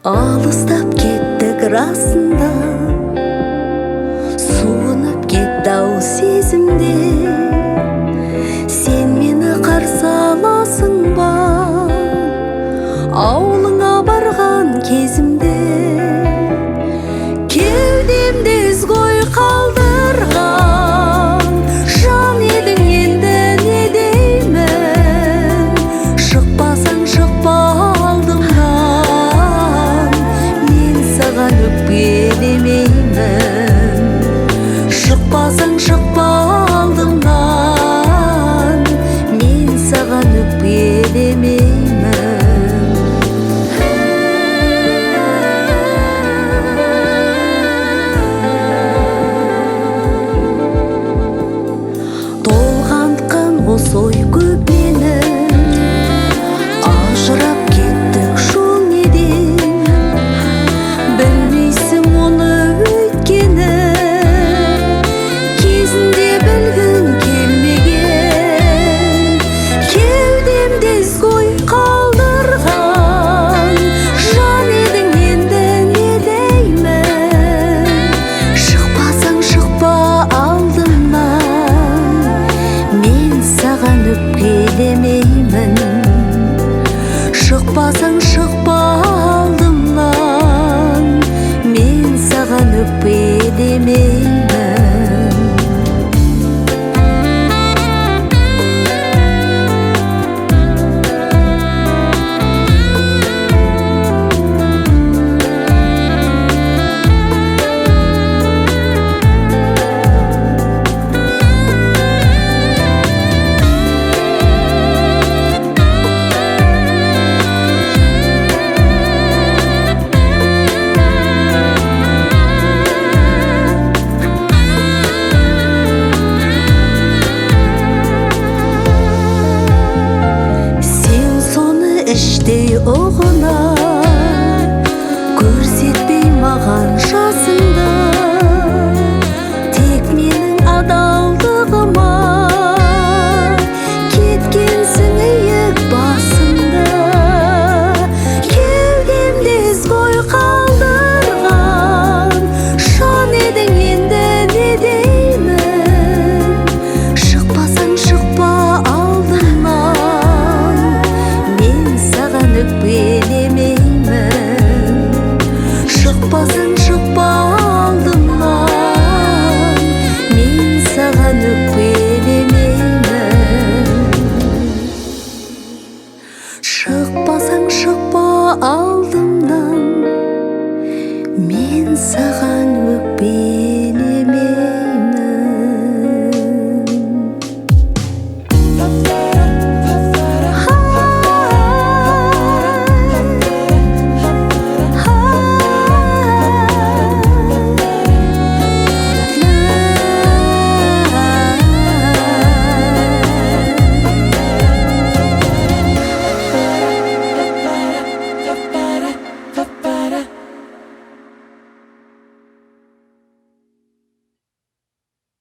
Алыстап кеттік расында, суынып кетті-ау сезімде. Сен мені қарсы аласың ба, ауылыңа барған кезімде? Кеудемде ізгой қалдырған жан едің, енді не деймін? Шықпасаң шықпа алдымнан, мен саған өкпелемеймін. Шықпасаң шықпа алдымнан, мен саған өкпелемеймін. Осы ой көп менің, ажырап кеттік жол неден? Білмейсің оны өйткені, кезінде білгің келмеген. Кеудемде ізгой қалдырған жан едің, енді не деймін? Шықпасаң шықпа алдымнан, мен саған өкпелемеймін. Шықпасаң шықпа алдымнан, мен саған өкпелемеймін. Іштей ұғып